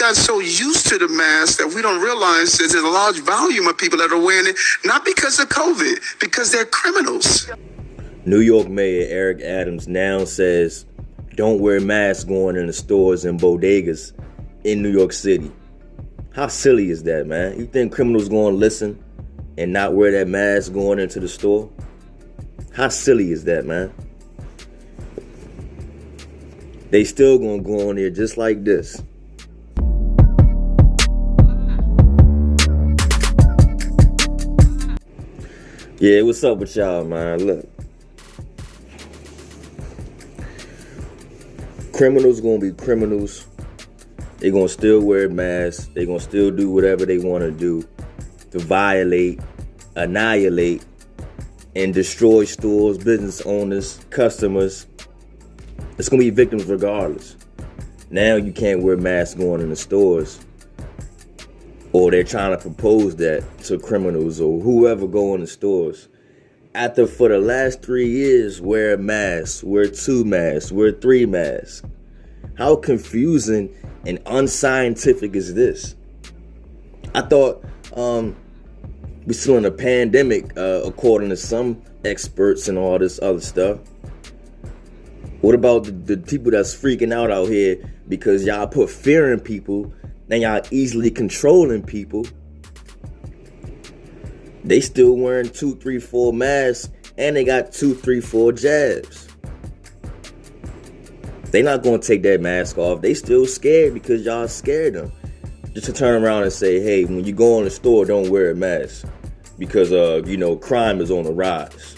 got so used to the mask that we don't realize there's a large volume of people that are wearing it, not because of COVID, because they're criminals. New York Mayor Eric Adams now says, don't wear masks going in the stores and bodegas in New York City. How silly is that, man? You think criminals going to listen and not wear that mask going into the store? How silly is that, man? They still going to go on there just like this. Yeah, what's up with y'all, man? Look. Criminals gonna be criminals. They gonna still wear masks. They gonna still do whatever they want to do to violate, annihilate, and destroy stores, business owners, customers. It's gonna be victims regardless. Now you can't wear masks going in the stores, or they're trying to propose that to criminals or whoever go in the stores. After for the last 3 years, wear a mask, wear 2 masks, wear 3 masks. How confusing and unscientific is this? I thought we're still in a pandemic, according to some experts and all this other stuff. What about the people that's freaking out here because y'all put fear in people and y'all easily controlling people? They still wearing 2, 3, 4 masks, and they got 2, 3, 4 jabs. They not gonna take that mask off. They still scared because y'all scared them. Just to turn around and say, hey, when you go in the store, don't wear a mask because crime is on the rise.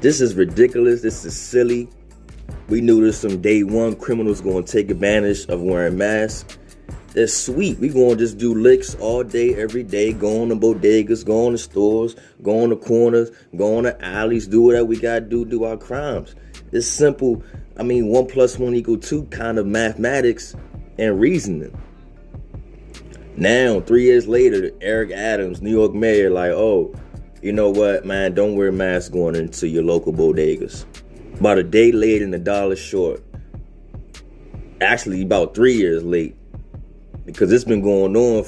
This is ridiculous. This is silly. We knew this from day one. Criminals gonna take advantage of wearing masks. That's sweet. We gonna just do licks all day, every day, go on to bodegas, go on to stores, go on the corners, go on the alleys, do whatever we gotta do our crimes. It's simple. 1 + 1 = 2 kind of mathematics and reasoning. Now, 3 years later, Eric Adams, New York mayor, like, oh, you know what, man, don't wear masks going into your local bodegas. About a day late and $1 short. Actually, about 3 years late. Because it's been going on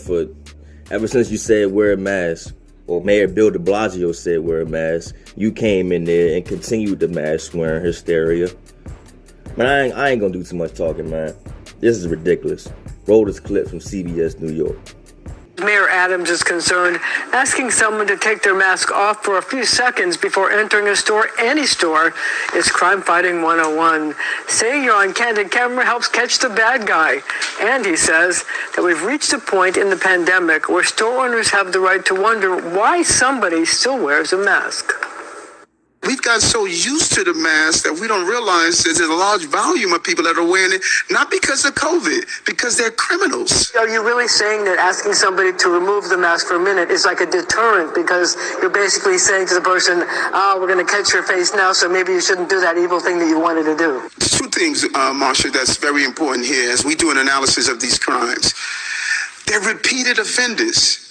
ever since you said wear a mask, or Mayor Bill de Blasio said wear a mask. You came in there and continued the mask wearing hysteria. Man, I ain't gonna do too much talking, man. This is ridiculous. Roll this clip from CBS New York. Mayor Adams is concerned asking someone to take their mask off for a few seconds before entering a store, any store, is crime fighting 101. Saying you're on candid camera helps catch the bad guy. And he says that we've reached a point in the pandemic where store owners have the right to wonder why somebody still wears a mask. We've got so used to the mask that we don't realize there's a large volume of people that are wearing it, not because of COVID, because they're criminals. Are you really saying that asking somebody to remove the mask for a minute is like a deterrent, because you're basically saying to the person, we're going to catch your face now, so maybe you shouldn't do that evil thing that you wanted to do? 2 things, Marsha, that's very important here as we do an analysis of these crimes. They're repeated offenders.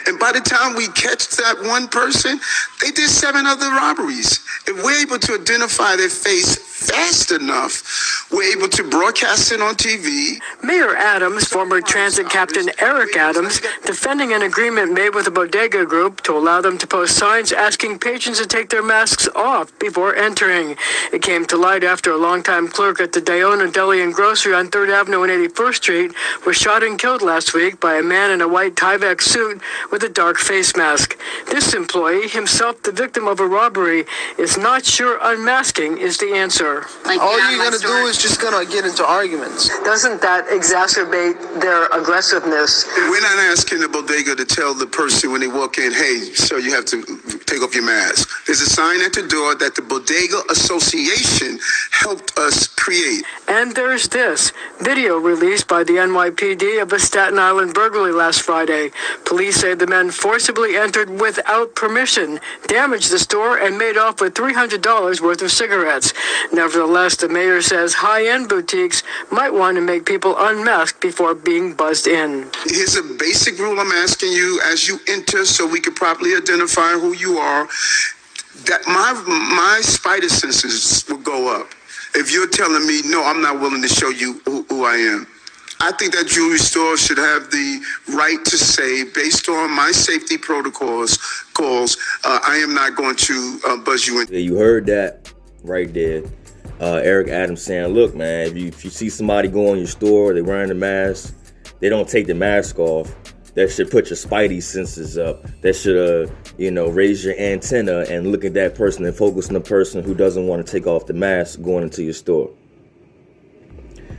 And by the time we catch that one person, they did 7 other robberies. If we're able to identify their face fast enough, we're able to broadcast it on TV. Mayor Adams, former transit captain Eric Adams, defending an agreement made with the Bodega Group to allow them to post signs asking patrons to take their masks off before entering. It came to light after a longtime clerk at the Diona Deli and Grocery on 3rd Avenue and 81st Street was shot and killed last week by a man in a white Tyvek suit with a dark face mask. This employee, himself the victim of a robbery, is not sure unmasking is the answer. All you're going to do is just going to get into arguments. Doesn't that exacerbate their aggressiveness? We're not asking the bodega to tell the person when they walk in, hey, sir, you have to take off your mask. There's a sign at the door that the Bodega Association helped us create. And there's this video released by the NYPD of a Staten Island burglary last Friday. Police say the men forcibly entered without permission, damaged the store, and made off with $300 worth of cigarettes. Nevertheless, the mayor says high-end boutiques might want to make people unmask before being buzzed in. Here's a basic rule I'm asking you as you enter so we can properly identify who you are. That my spider senses will go up. If you're telling me, no, I'm not willing to show you who I am. I think that jewelry store should have the right to say, based on my safety protocols, I am not going to buzz you in. Yeah, you heard that right there. Eric Adams saying, look, man, if you see somebody go in your store, they're wearing a mask, they don't take the mask off, that should put your spidey senses up. That should, raise your antenna and look at that person and focus on the person who doesn't want to take off the mask going into your store.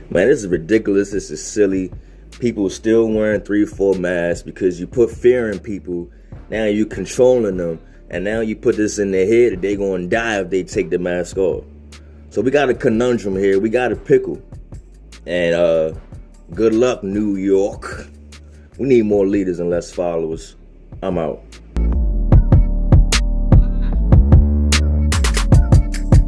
Man, this is ridiculous. This is silly. People still wearing 3-4 masks because you put fear in people. Now you controlling them. And now you put this in their head that they're going to die if they take the mask off. So we got a conundrum here. We got a pickle. And good luck, New York. We need more leaders and less followers. I'm out.